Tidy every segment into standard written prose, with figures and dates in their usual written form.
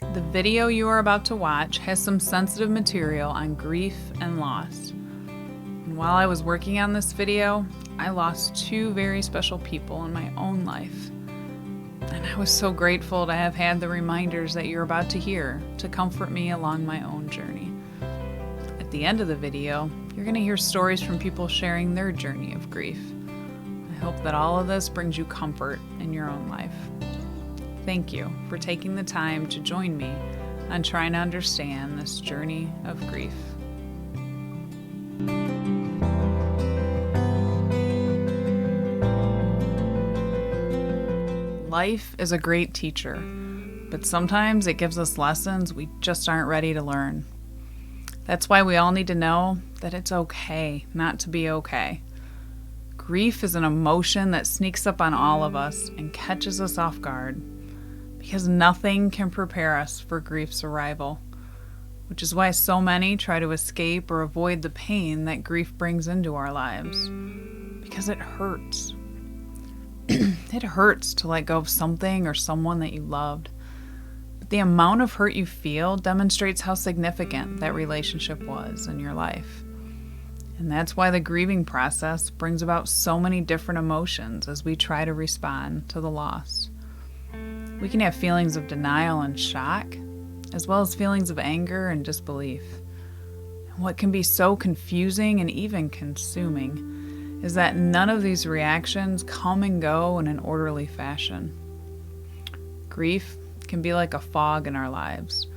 The video you are about to watch has some sensitive material on grief and loss. And while I was working on this video, I lost two very special people in my own life. And I was so grateful to have had the reminders that you're about to hear to comfort me along my own journey. At the end of the video, you're going to hear stories from people sharing their journey of grief. I hope that all of this brings you comfort in your own life. Thank you for taking the time to join me on trying to understand this journey of grief. Life is a great teacher, but sometimes it gives us lessons we just aren't ready to learn. That's why we all need to know that it's okay not to be okay. Grief is an emotion that sneaks up on all of us and catches us off guard, because nothing can prepare us for grief's arrival, which is why so many try to escape or avoid the pain that grief brings into our lives, because it hurts. It hurts to let go of something or someone that you loved, but the amount of hurt you feel demonstrates how significant that relationship was in your life. And that's why the grieving process brings about so many different emotions as we try to respond to the loss. We can have feelings of denial and shock, as well as feelings of anger and disbelief. And what can be so confusing and even consuming is that none of these reactions come and go in an orderly fashion. Grief can be like a fog in our lives.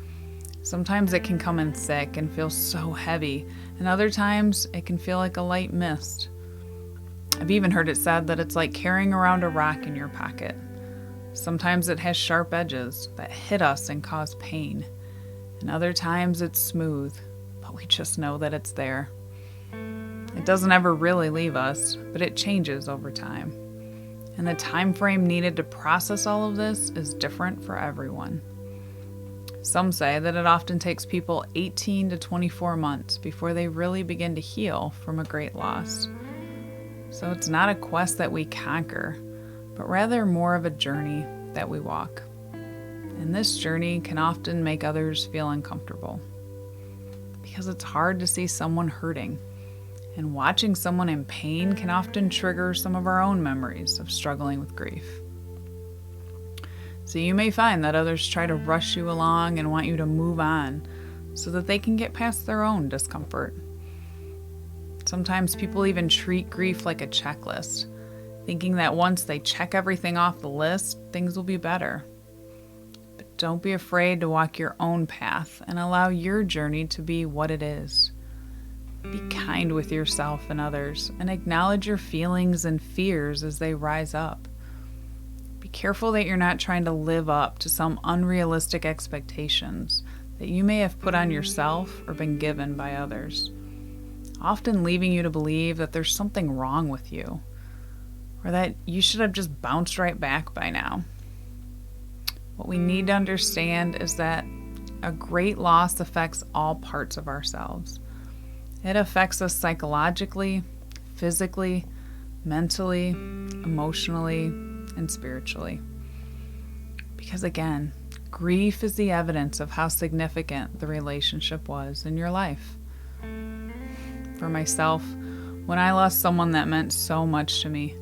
Sometimes it can come in thick and feel so heavy, and other times it can feel like a light mist. I've even heard it said that it's like carrying around a rock in your pocket. Sometimes it has sharp edges that hit us and cause pain, and other times it's smooth, but we just know that it's there. It doesn't ever really leave us, but it changes over time. And the time frame needed to process all of this is different for everyone. Some say that it often takes people 18 to 24 months before they really begin to heal from a great loss. So it's not a quest that we conquer, but rather more of a journey that we walk. And this journey can often make others feel uncomfortable, because it's hard to see someone hurting, and watching someone in pain can often trigger some of our own memories of struggling with grief. So you may find that others try to rush you along and want you to move on so that they can get past their own discomfort. Sometimes people even treat grief like a checklist, thinking that once they check everything off the list, things will be better. But don't be afraid to walk your own path and allow your journey to be what it is. Be kind with yourself and others, and acknowledge your feelings and fears as they rise up. Be careful that you're not trying to live up to some unrealistic expectations that you may have put on yourself or been given by others, often leaving you to believe that there's something wrong with you, or that you should have just bounced right back by now. What we need to understand is that a great loss affects all parts of ourselves. It affects us psychologically, physically, mentally, emotionally, and spiritually. Because again, grief is the evidence of how significant the relationship was in your life. For myself, when I lost someone that meant so much to me,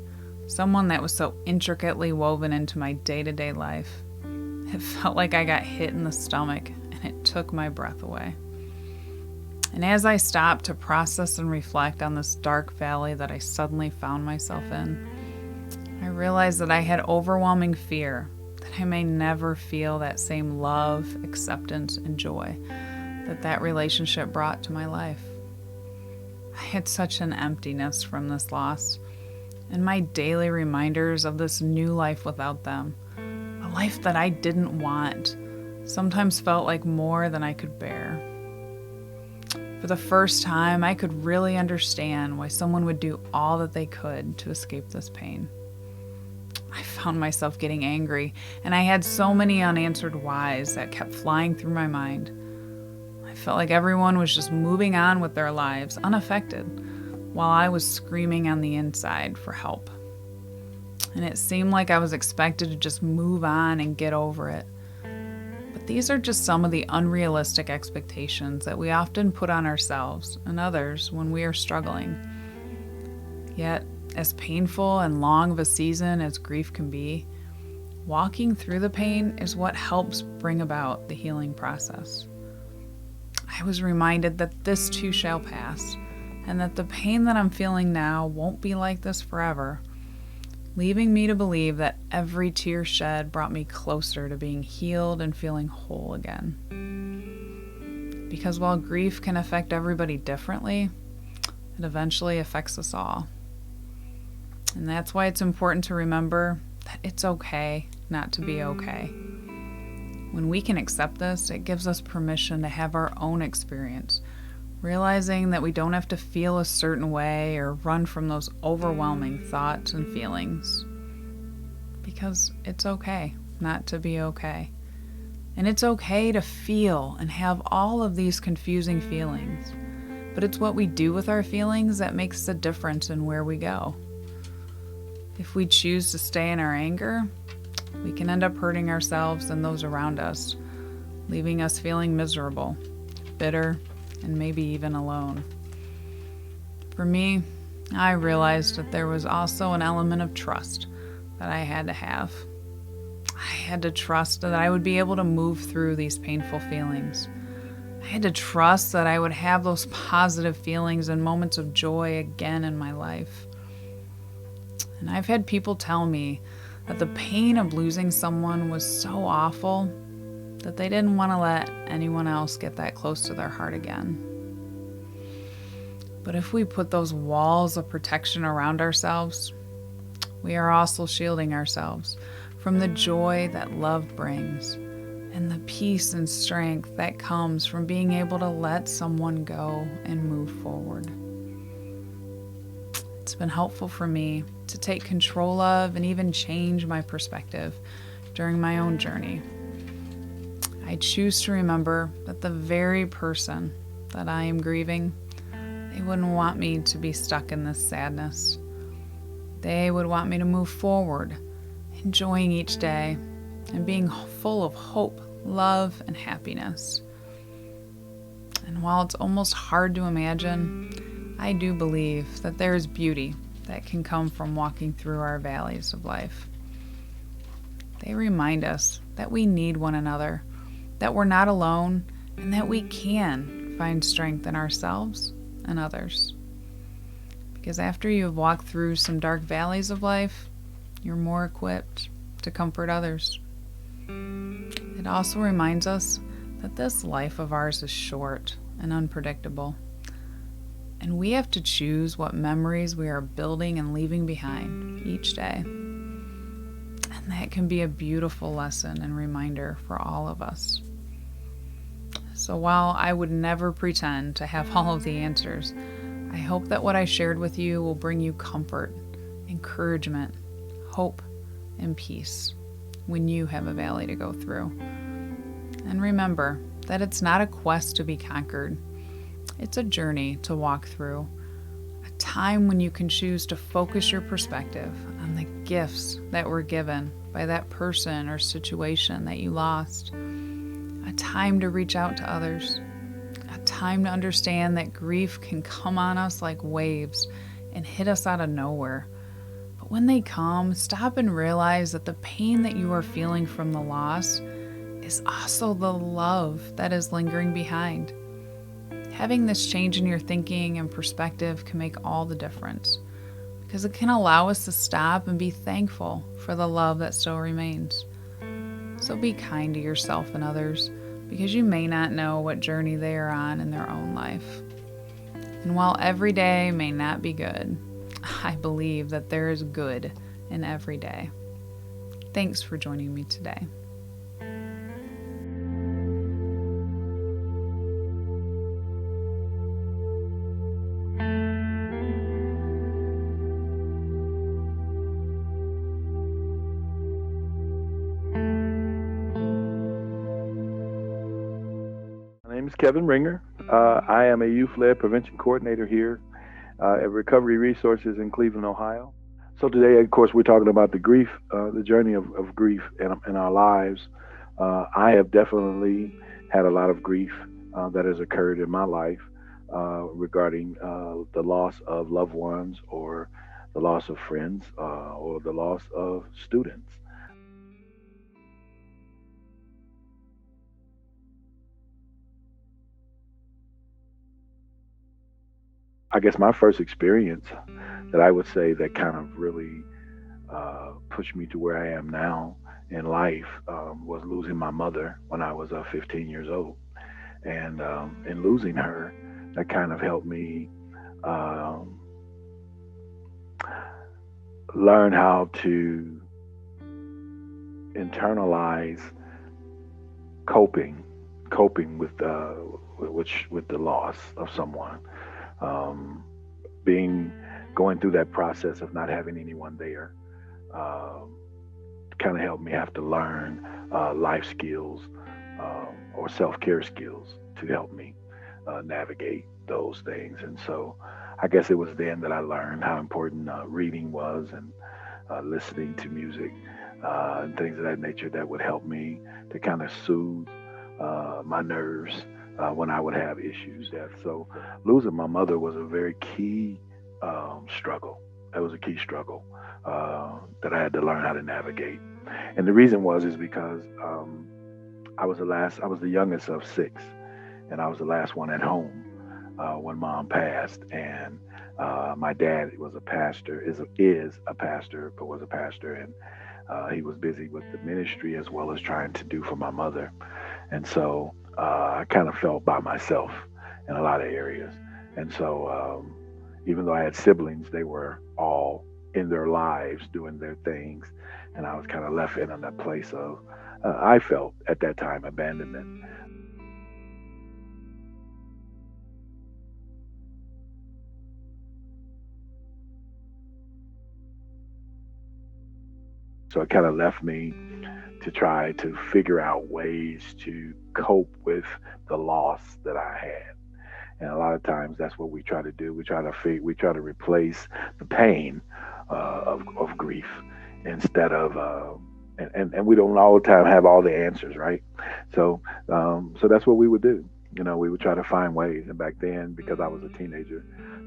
someone that was so intricately woven into my day-to-day life, it felt like I got hit in the stomach and it took my breath away. And as I stopped to process and reflect on this dark valley that I suddenly found myself in, I realized that I had overwhelming fear that I may never feel that same love, acceptance, and joy that relationship brought to my life. I had such an emptiness from this loss, and my daily reminders of this new life without them, a life that I didn't want, sometimes felt like more than I could bear. For the first time, I could really understand why someone would do all that they could to escape this pain. I found myself getting angry, and I had so many unanswered whys that kept flying through my mind. I felt like everyone was just moving on with their lives unaffected, while I was screaming on the inside for help. And it seemed like I was expected to just move on and get over it. But These are just some of the unrealistic expectations that we often put on ourselves and others when we are struggling. Yet, as painful and long of a season as grief can be, walking through the pain is what helps bring about the healing process. I was reminded that this too shall pass, and that the pain that I'm feeling now won't be like this forever, leaving me to believe that every tear shed brought me closer to being healed and feeling whole again. Because while grief can affect everybody differently, it eventually affects us all. And that's why it's important to remember that it's okay not to be okay. When we can accept this, it gives us permission to have our own experience, realizing that we don't have to feel a certain way or run from those overwhelming thoughts and feelings. Because it's okay not to be okay. And it's okay to feel and have all of these confusing feelings. But it's what we do with our feelings that makes the difference in where we go. If we choose to stay in our anger, we can end up hurting ourselves and those around us, leaving us feeling miserable, bitter, and maybe even alone. For me, I realized that there was also an element of trust that I had to have. I had to trust that I would be able to move through these painful feelings. I had to trust that I would have those positive feelings and moments of joy again in my life. And I've had people tell me that the pain of losing someone was so awful that they didn't want to let anyone else get that close to their heart again. But if we put those walls of protection around ourselves, we are also shielding ourselves from the joy that love brings and the peace and strength that comes from being able to let someone go and move forward. It's been helpful for me to take control of and even change my perspective during my own journey. I choose to remember that the very person that I am grieving, they wouldn't want me to be stuck in this sadness. They would want me to move forward, enjoying each day and being full of hope, love, and happiness. And while it's almost hard to imagine, I do believe that there is beauty that can come from walking through our valleys of life. They remind us that we need one another, that we're not alone, and that we can find strength in ourselves and others. Because after you have walked through some dark valleys of life, you're more equipped to comfort others. It also reminds us that this life of ours is short and unpredictable. And we have to choose what memories we are building and leaving behind each day. And that can be a beautiful lesson and reminder for all of us. So while I would never pretend to have all of the answers, I hope that what I shared with you will bring you comfort, encouragement, hope, and peace when you have a valley to go through. And remember that it's not a quest to be conquered. It's a journey to walk through, a time when you can choose to focus your perspective on the gifts that were given by that person or situation that you lost, a time to reach out to others, a time to understand that grief can come on us like waves and hit us out of nowhere. But when they come, stop and realize that the pain that you are feeling from the loss is also the love that is lingering behind. Having this change in your thinking and perspective can make all the difference because it can allow us to stop and be thankful for the love that still remains. So be kind to yourself and others because you may not know what journey they are on in their own life. And while every day may not be good, I believe that there is good in every day. Thanks for joining me today. My name is Kevin Ringer. I am a youth-led prevention coordinator here at Recovery Resources in Cleveland, Ohio. So today, of course, we're talking about the grief, the journey of grief in our lives. I have definitely had a lot of grief that has occurred in my life regarding the loss of loved ones or the loss of friends or the loss of students. I guess my first experience that I would say that kind of really pushed me to where I am now in life was losing my mother when I was 15 years old. And in losing her, that kind of helped me um, learn how to internalize coping, coping with the loss of someone, um, being going through that process of not having anyone there. Um, Kind of helped me have to learn life skills or self care skills to help me navigate those things. And so I guess it was then that I learned how important reading was and listening to music and things of that nature that would help me to kind of soothe my nerves when I would have issues. So losing my mother was a very key struggle. It was a key struggle that I had to learn how to navigate. And the reason is because I was the youngest of six, and I was the last one at home when mom passed. And my dad was a pastor, is a pastor, but was a pastor, and he was busy with the ministry as well as trying to do for my mother. And so I kind of felt by myself in a lot of areas. And so even though I had siblings, they were all in their lives doing their things, and I was kind of left in that place of I felt at that time abandonment. So it kind of left me to try to figure out ways to cope with the loss that I had. And a lot of times that's what we try to do. We try to replace the pain of grief instead of and we don't all the time have all the answers, right? So so that's what we would do. You know, we would try to find ways. And back then, because I was a teenager,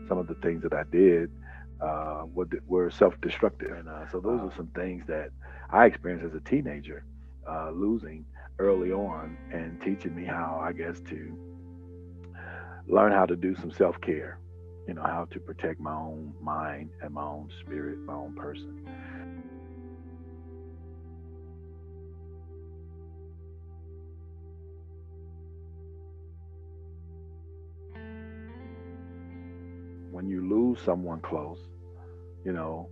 some of the things that I did were self-destructive. And so those are some things that I experienced as a teenager, losing early on and teaching me how, I guess, to learn how to do some self-care, you know, how to protect my own mind and my own spirit, my own person. When you lose someone close, you know,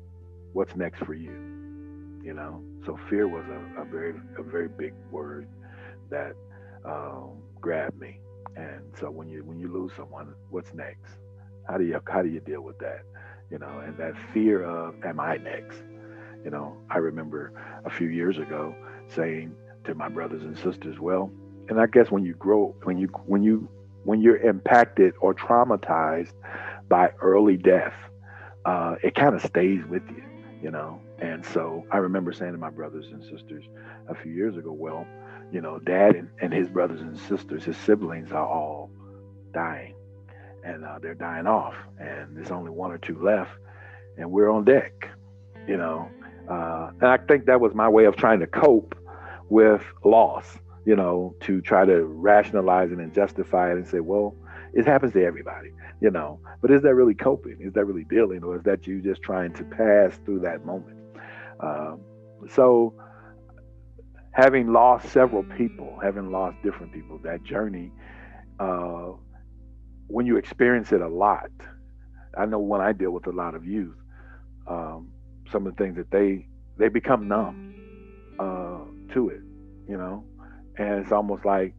what's next for you? You know, so fear was a very big word that grabbed me. And so when you lose someone, what's next? How do you deal with that? You know, and that fear of am I next? You know, I remember a few years ago saying to my brothers and sisters, well, and I guess when you grow, when you're impacted or traumatized by early death, it kind of stays with you, you know. And so I remember saying to my brothers and sisters a few years ago, well, you know, dad and his brothers and sisters, his siblings are all dying and they're dying off, and there's only one or two left, and we're on deck, you know. And I think that was my way of trying to cope with loss, you know, to try to rationalize it and justify it and say, well, it happens to everybody, you know. But is that really coping? Is that really dealing? Or is that you just trying to pass through that moment? Um, so, having lost several people, having lost different people, that journey, uh, when you experience it a lot, I know when I deal with a lot of youth, um, some of the things that they become numb to it, you know, and it's almost like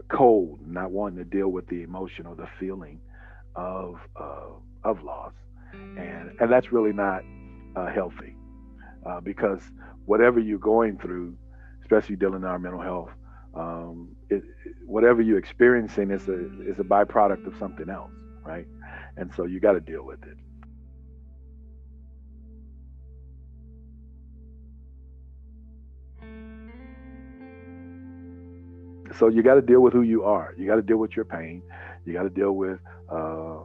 cold, not wanting to deal with the emotion or the feeling of loss, and that's really not healthy because whatever you're going through, especially dealing in our mental health, whatever you're experiencing is a byproduct of something else, right? And so you got to deal with it. So you got to deal with who you are. You got to deal with your pain. You got to deal with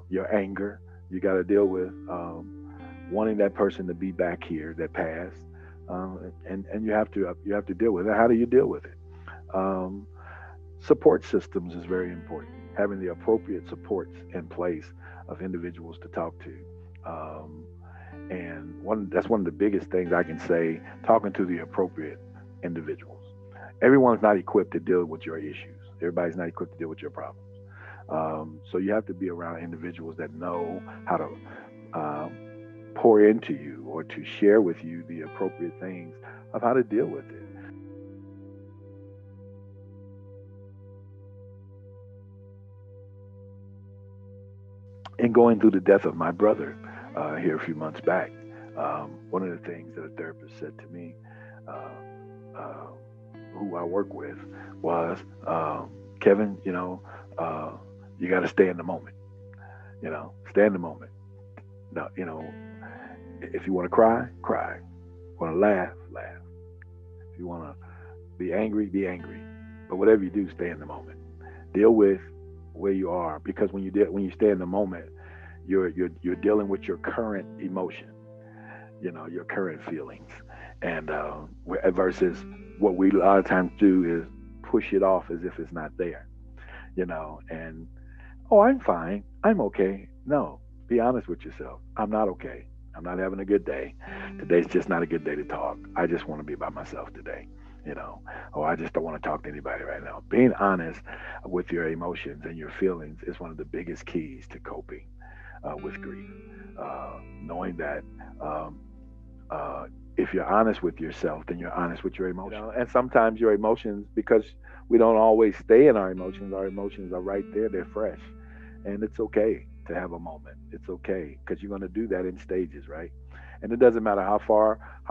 your anger. You got to deal with wanting that person to be back here that passed, and you have to deal with it. How do you deal with it? Um, Support systems is very important. Having the appropriate supports in place of individuals to talk to. Um, and that's one of the biggest things I can say, talking to the appropriate individuals. Everyone's not equipped to deal with your issues. Everybody's not equipped to deal with your problems. So you have to be around individuals that know how to um, pour into you or to share with you the appropriate things of how to deal with it. In going through the death of my brother here a few months back, one of the things that a therapist said to me, uh, uh, who I work with, was, Kevin, you got to stay in the moment. Stay in the moment. No, if you want to cry, cry. Want to laugh, laugh. If you want to be angry, be angry. But whatever you do, stay in the moment. Deal with where you are, because when you stay in the moment, you're dealing with your current emotion, your current feelings, and versus what we a lot of times do is push it off as if it's not there, and oh, I'm fine, I'm okay. No, be honest with yourself. I'm not okay. I'm not having a good day. Today's just not a good day to talk. I just want to be by myself today. Or I just don't want to talk to anybody right now. Being honest with your emotions and your feelings is one of the biggest keys to coping with grief. Knowing that um, if you're honest with yourself, then you're honest with your emotions. And sometimes your emotions, because we don't always stay in our emotions are right there. They're fresh. And it's okay to have a moment. It's okay, because you're going to do that in stages, right? And it doesn't matter how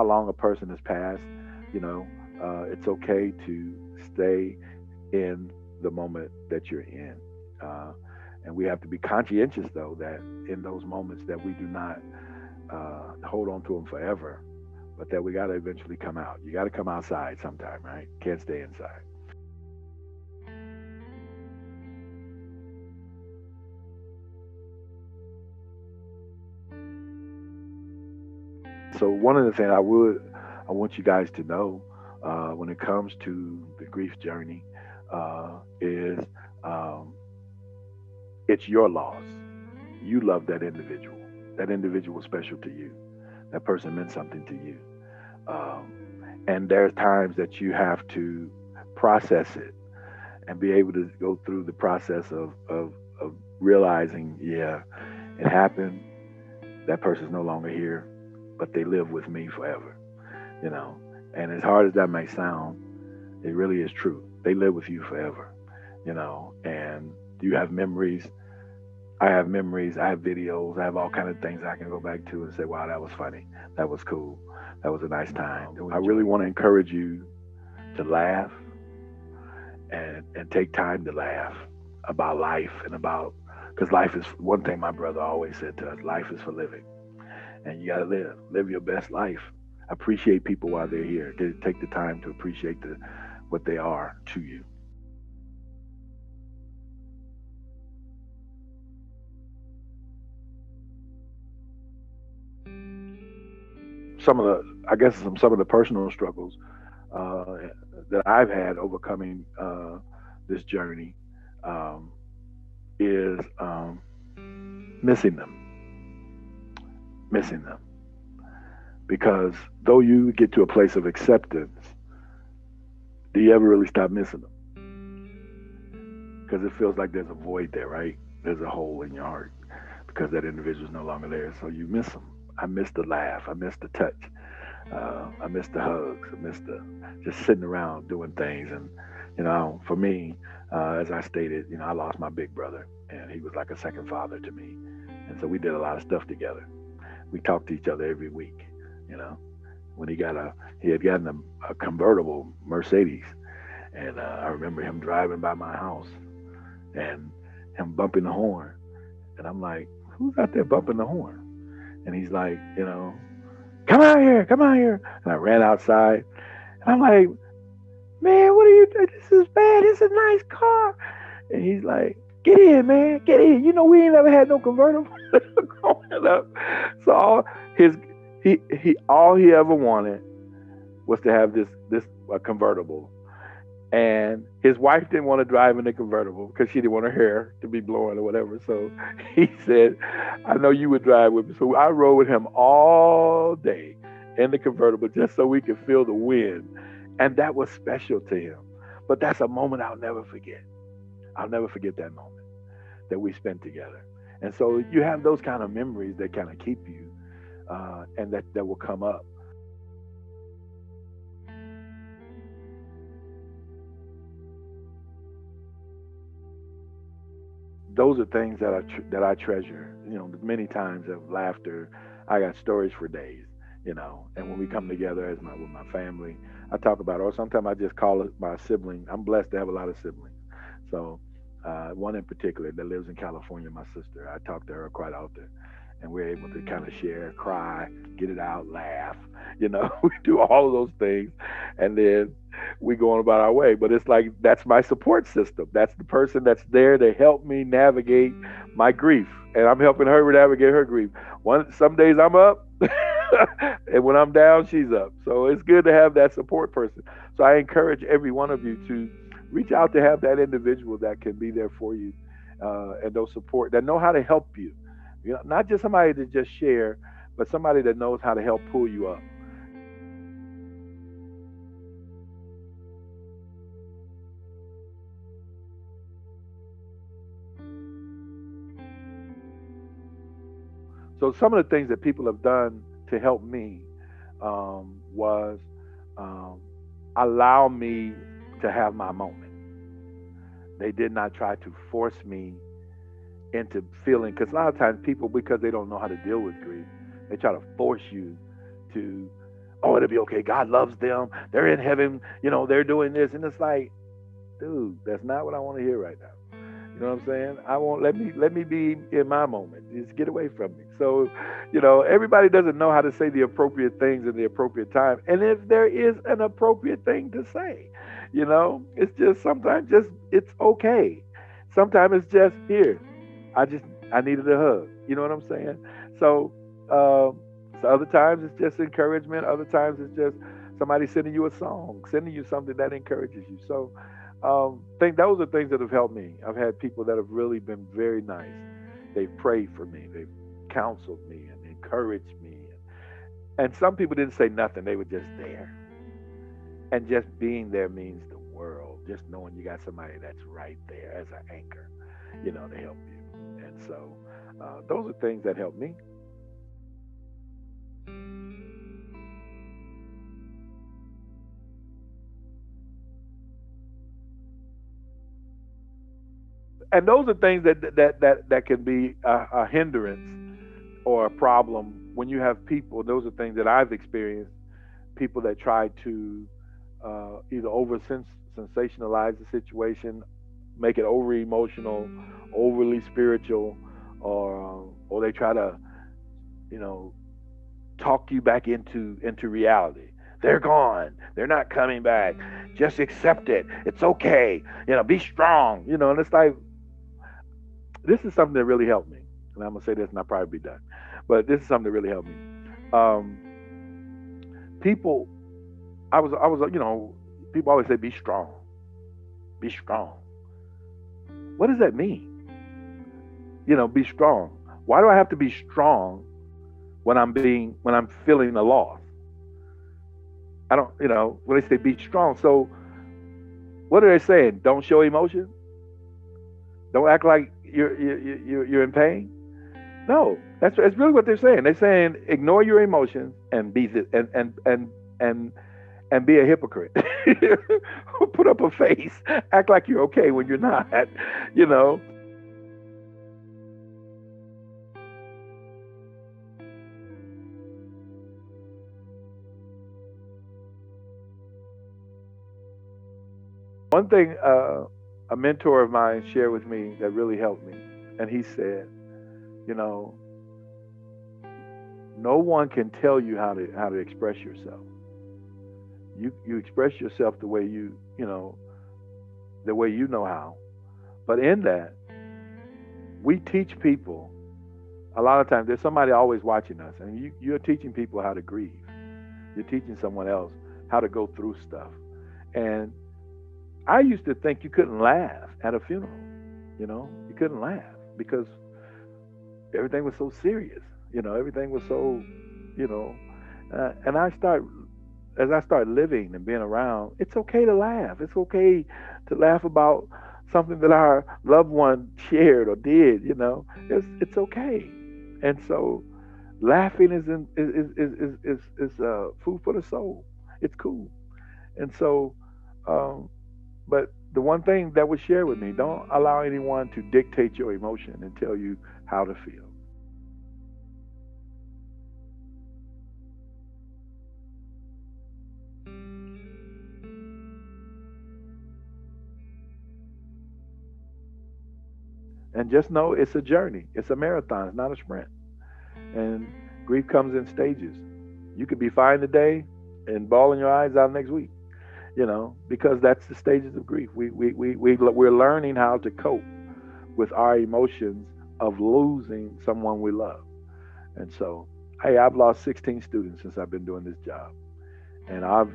long a person has passed, it's okay to stay in the moment that you're in. Uh, and we have to be conscientious, though, that in those moments that we do not hold on to them forever, but that we got to eventually come out. You got to come outside sometime, right? Can't stay inside. So one of the things I want you guys to know when it comes to the grief journey is um, it's your loss. You love that individual. That individual was special to you. That person meant something to you. Um, and there's times that you have to process it and be able to go through the process of realizing, yeah, it happened. That person's no longer here, but they live with me forever, you know. And as hard as that may sound, it really is true. They live with you forever, And you have memories. I have memories. I have videos. I have all kind of things I can go back to and say, "Wow, that was funny. That was cool. That was a nice time." I really want to encourage you to laugh and take time to laugh about life and about, because life is one thing my brother always said to us: life is for living, and you got to live your best life. Appreciate people while they're here. Take the time to appreciate what they are to you. I guess some of the personal struggles uh, that I've had overcoming this journey um, is missing them, because though you get to a place of acceptance, do you ever really stop missing them? Because it feels like there's a void there, right? There's a hole in your heart because that individual's no longer there, so you miss them. I miss the laugh. I miss the touch. I miss the hugs. I miss the just sitting around doing things. And for me, as I stated, I lost my big brother, and he was like a second father to me. And so we did a lot of stuff together. We talked to each other every week. You know, when he had gotten a convertible Mercedes, and I remember him driving by my house and him bumping the horn, and I'm like, "Who's out there bumping the horn?" And he's like, come out here, come out here. And I ran outside, and I'm like, man, what are you doing? This is bad. It's a nice car. And he's like, get in, man, get in. You know, we ain't never had no convertible growing up. So his all he ever wanted was to have this convertible. And his wife didn't want to drive in the convertible because she didn't want her hair to be blowing or whatever. So he said, I know you would drive with me. So I rode with him all day in the convertible just so we could feel the wind. And that was special to him. But that's a moment I'll never forget. I'll never forget that moment that we spent together. And so you have those kind of memories that kind of keep you, and that will come up. Those are things that I treasure. You know, many times of laughter. I got stories for days. You know, and when we come together as with my family, I talk about it. Or sometimes I just call it my sibling. I'm blessed to have a lot of siblings. So one in particular that lives in California, my sister. I talk to her quite often, and we're able to kind of share, cry, get it out, laugh. You know, we do all of those things, and then we go on about our way. But it's like that's my support system. That's the person that's there to help me navigate my grief, and I'm helping her navigate her grief. Some days I'm up, and when I'm down, she's up. So it's good to have that support person. So I encourage every one of you to reach out to have that individual that can be there for you, and those support that know how to help you. You know, not just somebody to just share, but somebody that knows how to help pull you up. So some of the things that people have done to help me was um, allow me to have my moment. They did not try to force me into feeling, because a lot of times people, because they don't know how to deal with grief, they try to force you to, oh, it'll be okay. God loves them. They're in heaven. You know, they're doing this, and it's like, dude, that's not what I want to hear right now. You know what I'm saying? I won't let me be in my moment. Just get away from me. So, you know, everybody doesn't know how to say the appropriate things in the appropriate time. And if there is an appropriate thing to say, you know, it's just sometimes just it's okay. Sometimes it's just here. I just I needed a hug. You know what I'm saying? So, so other times it's just encouragement. Other times it's just somebody sending you a song, sending you something that encourages you. So, think those are things that have helped me. I've had people that have really been very nice. They've prayed for me. They've counseled me and encouraged me. And some people didn't say nothing. They were just there. And just being there means the world. Just knowing you got somebody that's right there as an anchor, you know, to help you. And so those are things that help me. And those are things that can be a hindrance or a problem when you have people. Those are things that I've experienced. People that try to either sensationalize the situation, make it over emotional, overly spiritual, or they try to, you know, talk you back into reality. They're gone. They're not coming back. Just accept it. It's okay. You know, be strong. You know, and it's like this is something that really helped me. And I'm gonna say this, and I'll probably be done. But this is something that really helped me. Um, people, you know, people always say, "Be strong, be strong." What does that mean? You know, be strong. Why do I have to be strong when I'm feeling a loss? I don't, you know, when they say be strong. So what are they saying? Don't show emotion. Don't act like you're in pain. No, that's really what they're saying. They're saying ignore your emotions and be and and be a hypocrite. Put up a face, act like you're okay when you're not. You know. One thing a mentor of mine shared with me that really helped me, and he said, you know, no one can tell you how to express yourself. You express yourself the way you know, the way you know how. But in that, we teach people a lot of times. There's somebody always watching us, and you're teaching people how to grieve. You're teaching someone else how to go through stuff. And I used to think you couldn't laugh at a funeral. You know, you couldn't laugh because everything was so serious. You know, everything was so, you know. And as I start living and being around, it's okay to laugh. It's okay to laugh about something that our loved one shared or did. You know, it's okay. And so, laughing is food for the soul. It's cool. And so, but the one thing that was shared with me: don't allow anyone to dictate your emotion and tell you how to feel. And just know it's a journey. It's a marathon. It's not a sprint. And grief comes in stages. You could be fine today and bawling your eyes out next week, you know, because that's the stages of grief. We're learning how to cope with our emotions of losing someone we love. And so, hey, I've lost 16 students since I've been doing this job. And I've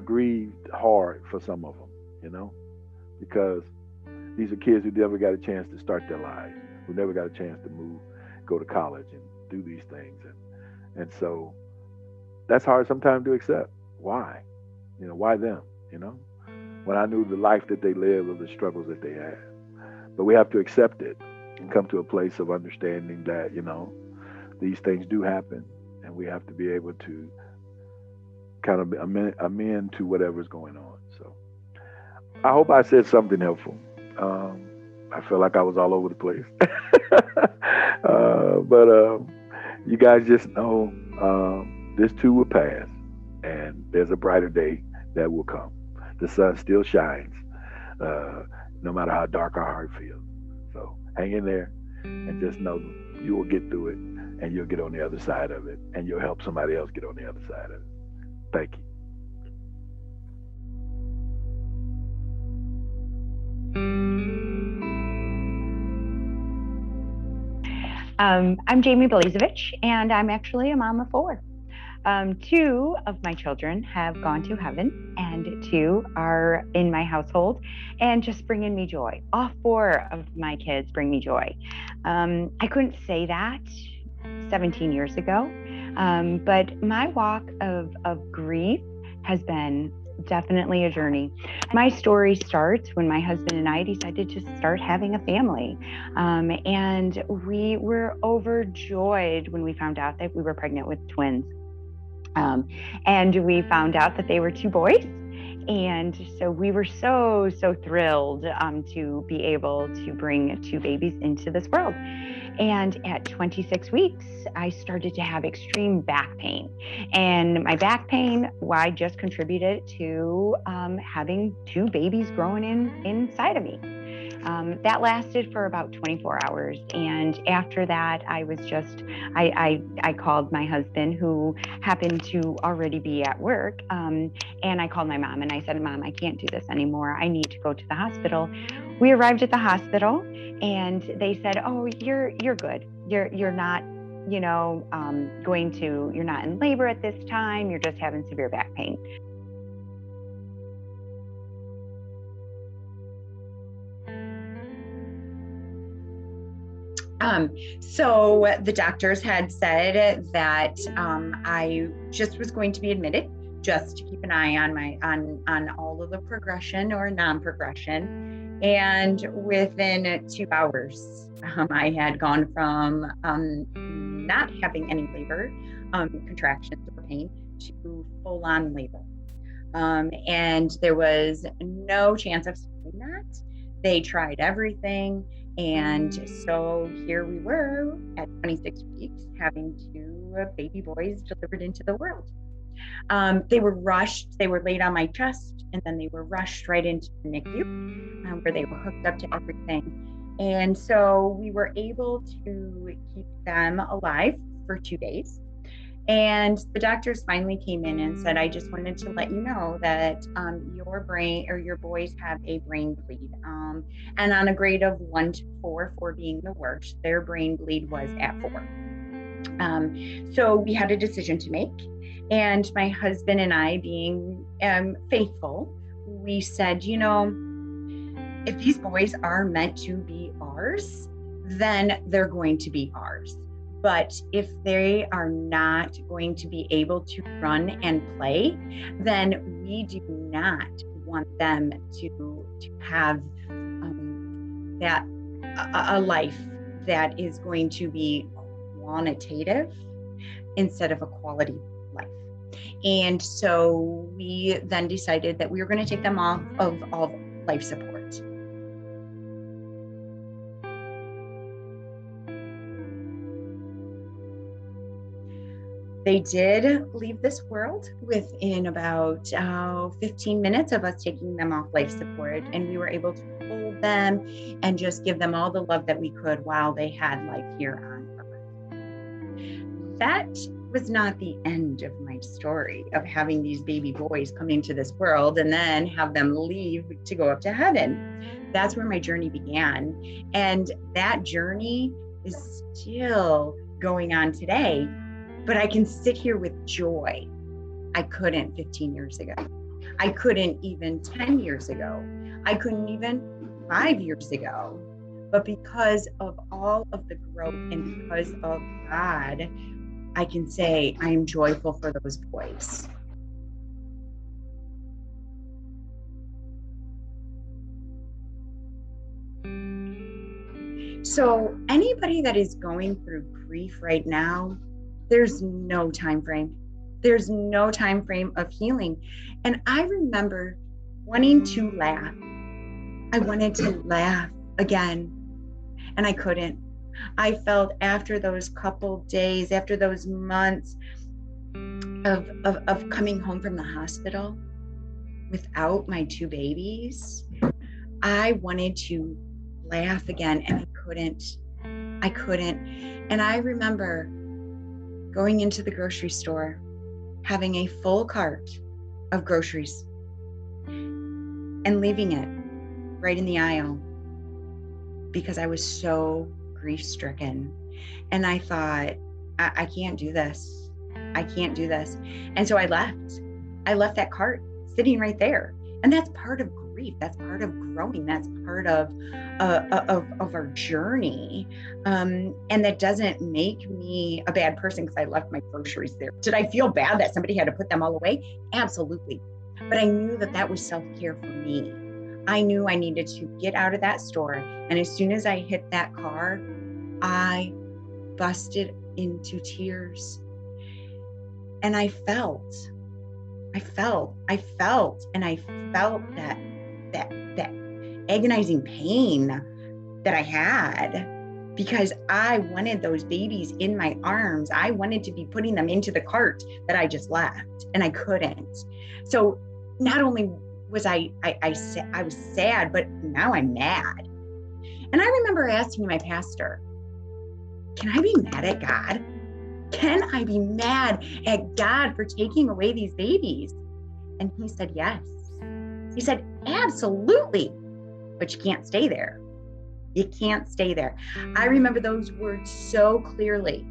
grieved hard for some of them, you know, because these are kids who never got a chance to start their lives, who never got a chance to move, go to college and do these things. And so that's hard sometimes to accept. Why? You know, why them? You know, when I knew the life that they lived or the struggles that they had. But we have to accept it and come to a place of understanding that, you know, these things do happen and we have to be able to kind of amend to whatever's going on. So I hope I said something helpful. I feel like I was all over the place. But you guys just know this too will pass and there's a brighter day that will come. The sun still shines, no matter how dark our heart feels. So hang in there and just know you will get through it and you'll get on the other side of it and you'll help somebody else get on the other side of it. Thank you. I'm Jamie Blazevich, and I'm actually a mom of four. Two of my children have gone to heaven, and two are in my household and just bringing me joy. All four of my kids bring me joy. I couldn't say that 17 years ago, but my walk of grief has been definitely a journey. My story starts when my husband and I decided to start having a family. And we were overjoyed when we found out that we were pregnant with twins. And we found out that they were two boys. And so we were so thrilled to be able to bring two babies into this world. And at 26 weeks, I started to have extreme back pain. And my back pain, I just contributed to having two babies growing inside of me. That lasted for about 24 hours. And after that, I called my husband, who happened to already be at work. And I called my mom and I said, Mom, I can't do this anymore. I need to go to the hospital. We arrived at the hospital and they said, oh, you're good. You're not, you're not in labor at this time. You're just having severe back pain. So the doctors had said that I just was going to be admitted just to keep an eye on all of the progression or non-progression. And within 2 hours, I had gone from not having any labor, contractions or pain, to full-on labor. And there was no chance of stopping that. They tried everything. And so here we were at 26 weeks having 2 baby boys delivered into the world. They were rushed. They were laid on my chest, and then they were rushed right into the NICU, where they were hooked up to everything. And so we were able to keep them alive for 2 days. And the doctors finally came in and said, I just wanted to let you know that your brain, or your boys, have a brain bleed. And on a grade of 1 to 4, 4 being the worst, their brain bleed was at 4. So we had a decision to make. And my husband and I, being faithful, we said, if these boys are meant to be ours, then they're going to be ours. But if they are not going to be able to run and play, then we do not want them to have a life that is going to be quantitative instead of a quality life. And so we then decided that we were going to take them off of all life support. They did leave this world within about 15 minutes of us taking them off life support, and we were able to hold them and just give them all the love that we could while they had life here on Earth. That was not the end of my story of having these baby boys come into this world and then have them leave to go up to heaven. That's where my journey began. And that journey is still going on today. But I can sit here with joy. I couldn't 15 years ago. I couldn't even 10 years ago. I couldn't even 5 years ago. But because of all of the growth and because of God, I can say I am joyful for those boys. So anybody that is going through grief right now, there's no time frame. There's no time frame of healing. And I remember wanting to laugh. I wanted to laugh again, and I couldn't. I felt after those couple days, after those months of coming home from the hospital without my 2 babies, I wanted to laugh again, and I couldn't. And I remember going into the grocery store, having a full cart of groceries and leaving it right in the aisle because I was so grief-stricken. And I thought, I can't do this. I can't do this. And so I left. I left that cart sitting right there. And that's part of grief. That's part of growing. That's part of our journey. And that doesn't make me a bad person because I left my groceries there. Did I feel bad that somebody had to put them all away? Absolutely. But I knew that that was self-care for me. I knew I needed to get out of that store. And as soon as I hit that car, I busted into tears. And I felt that agonizing pain that I had because I wanted those babies in my arms. I wanted to be putting them into the cart that I just left, and I couldn't. So not only was I was sad, but now I'm mad. And I remember asking my pastor, can I be mad at God? Can I be mad at God for taking away these babies? And he said, yes. He said, absolutely. But you can't stay there. You can't stay there. I remember those words so clearly.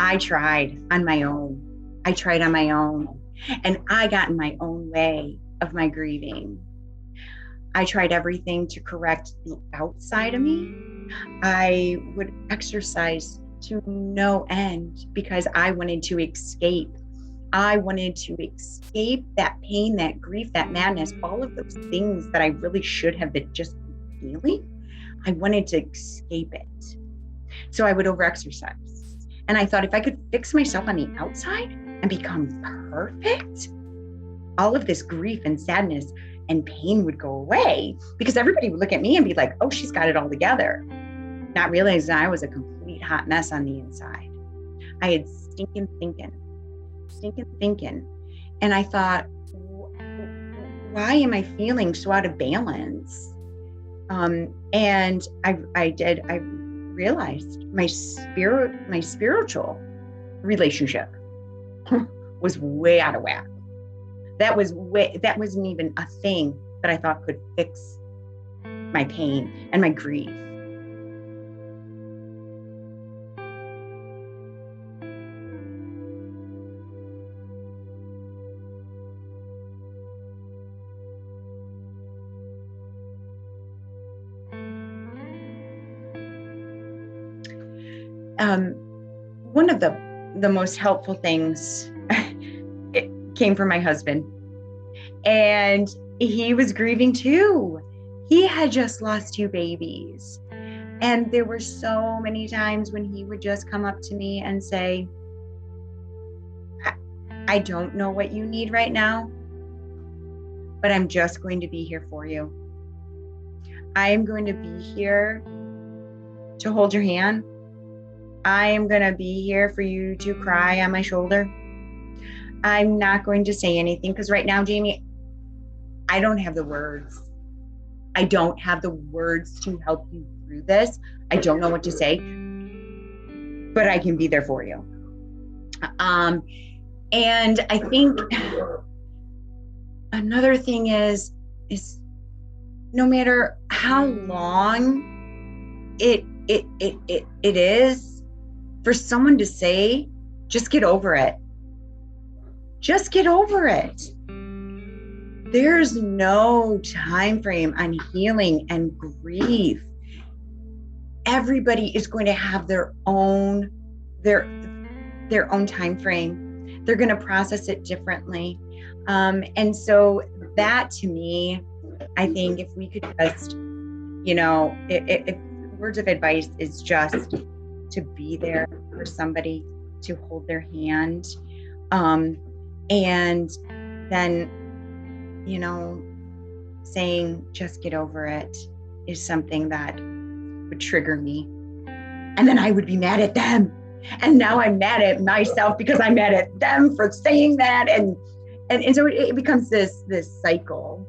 I tried on my own. And I got in my own way of my grieving. I tried everything to correct the outside of me. I would exercise to no end because I wanted to escape. I wanted to escape that pain, that grief, that madness, all of those things that I really should have been just feeling. I wanted to escape it. So I would overexercise. And I thought if I could fix myself on the outside and become perfect, all of this grief and sadness and pain would go away because everybody would look at me and be like, oh, she's got it all together. Not realizing I was a complete hot mess on the inside. I had stinking thinking. And I thought, why am I feeling so out of balance? And I realized my spiritual relationship was way out of whack. That wasn't even a thing that I thought could fix my pain and my grief. One of the most helpful things, it came from my husband, and he was grieving too. He had just lost 2 babies. And there were so many times when he would just come up to me and say, I don't know what you need right now, but I'm just going to be here for you. I am going to be here to hold your hand. I am going to be here for you to cry on my shoulder. I'm not going to say anything because right now, Jamie, I don't have the words. I don't have the words to help you through this. I don't know what to say, but I can be there for you. And I think another thing is no matter how long it is for someone to say, just get over it. Just get over it. There's no time frame on healing and grief. Everybody is going to have their own time frame. They're going to process it differently. And so that, to me, I think if we could just, if words of advice is just to be there for somebody, to hold their hand, and then, saying just get over it is something that would trigger me. And then I would be mad at them. And now I'm mad at myself because I'm mad at them for saying that. And so it becomes this cycle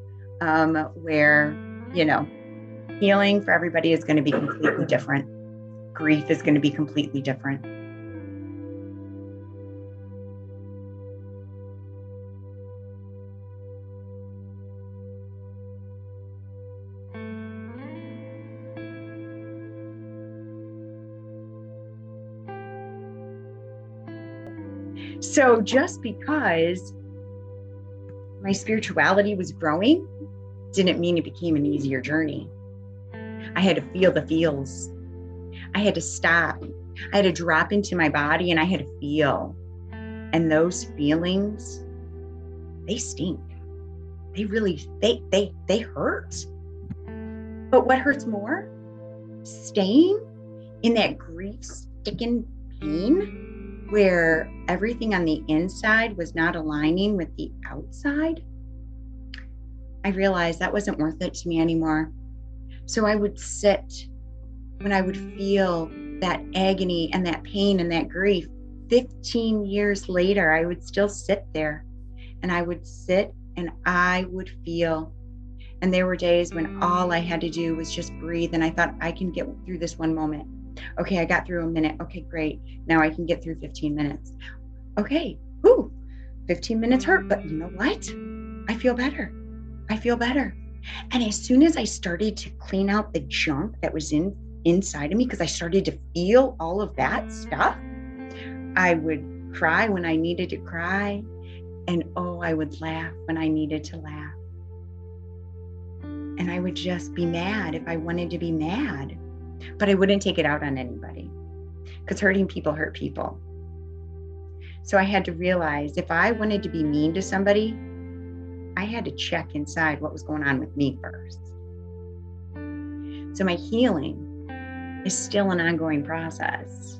where, healing for everybody is going to be completely different. Grief is going to be completely different. So just because my spirituality was growing didn't mean it became an easier journey. I had to feel the feels. I had to stop. I had to drop into my body and I had to feel. And those feelings, they stink. They really, they hurt. But what hurts more? Staying in that grief-stricken pain where everything on the inside was not aligning with the outside. I realized that wasn't worth it to me anymore. So I would sit when I would feel that agony and that pain and that grief. 15 years later, I would still sit there and I would sit and I would feel. And there were days when all I had to do was just breathe. And I thought, I can get through this one moment. Okay, I got through a minute. Okay, great. Now I can get through 15 minutes. Okay, 15 minutes hurt, but you know what? I feel better. I feel better. And as soon as I started to clean out the junk that was inside of me, because I started to feel all of that stuff, I would cry when I needed to cry. And I would laugh when I needed to laugh. And I would just be mad if I wanted to be mad. But I wouldn't take it out on anybody because hurting people hurt people. So I had to realize if I wanted to be mean to somebody, I had to check inside what was going on with me first. So my healing is still an ongoing process.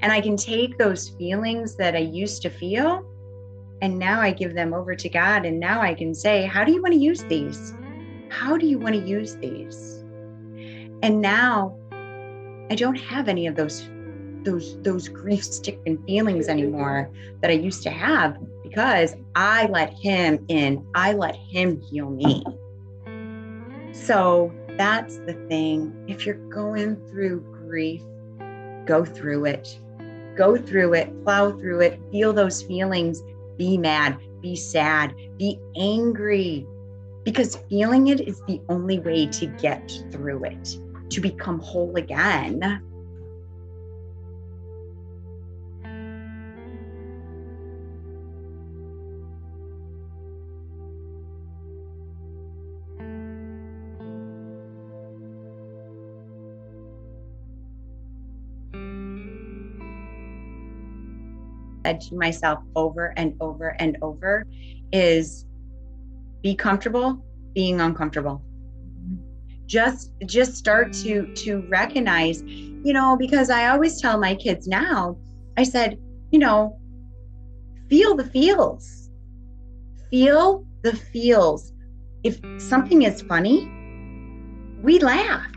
And I can take those feelings that I used to feel, and now I give them over to God. And now I can say, how do you want to use these? How do you want to use these? And now I don't have any of those grief-stricken feelings anymore that I used to have. because I let him in. I let him heal me. So that's the thing. If you're going through grief, go through it. Go through it, plow through it, feel those feelings, be mad, be sad, be angry, because feeling it is the only way to get through it, to become whole again. Said to myself over and over and over is be comfortable being uncomfortable. Just start to recognize, because I always tell my kids now, I said, feel the feels. Feel the feels. If something is funny, we laugh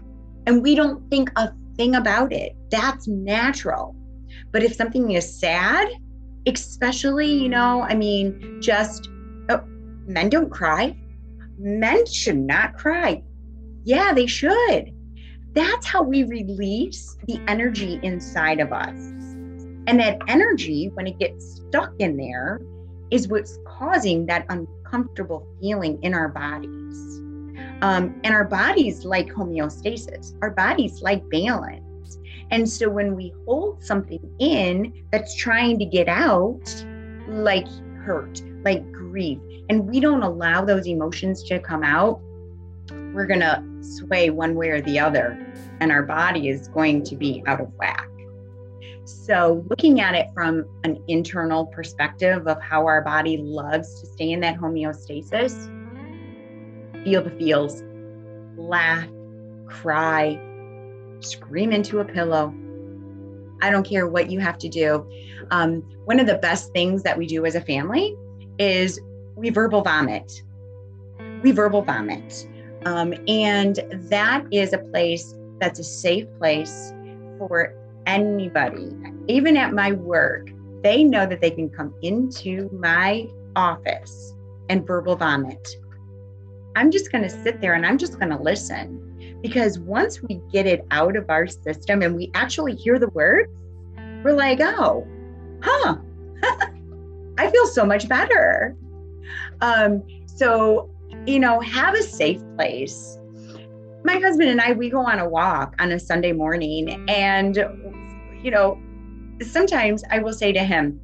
and we don't think a thing about it. That's natural. But if something is sad, especially, men don't cry. Men should not cry. Yeah, they should. That's how we release the energy inside of us. And that energy, when it gets stuck in there, is what's causing that uncomfortable feeling in our bodies. And our bodies like homeostasis. Our bodies like balance. And so when we hold something in that's trying to get out, like hurt, like grief, and we don't allow those emotions to come out, we're going to sway one way or the other, and our body is going to be out of whack. So looking at it from an internal perspective of how our body loves to stay in that homeostasis, feel the feels, laugh, cry, scream into a pillow. I don't care what you have to do. One of the best things that we do as a family is we verbal vomit. We verbal vomit. And that is a place that's a safe place for anybody. Even at my work, they know that they can come into my office and verbal vomit. I'm just going to sit there and I'm just going to listen. Because once we get it out of our system and we actually hear the words, we're like, oh, I feel so much better. So, have a safe place. My husband and I, we go on a walk on a Sunday morning, and, sometimes I will say to him,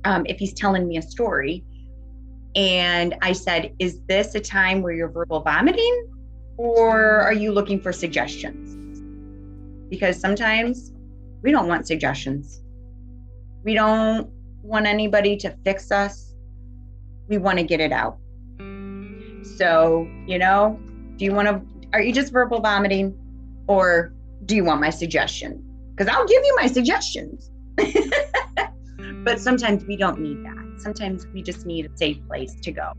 if he's telling me a story, and I said, is this a time where you're verbal vomiting? Or are you looking for suggestions? Because sometimes we don't want suggestions. We don't want anybody to fix us. We want to get it out. So, are you just verbal vomiting, or do you want my suggestion? Because I'll give you my suggestions. But sometimes we don't need that. Sometimes we just need a safe place to go.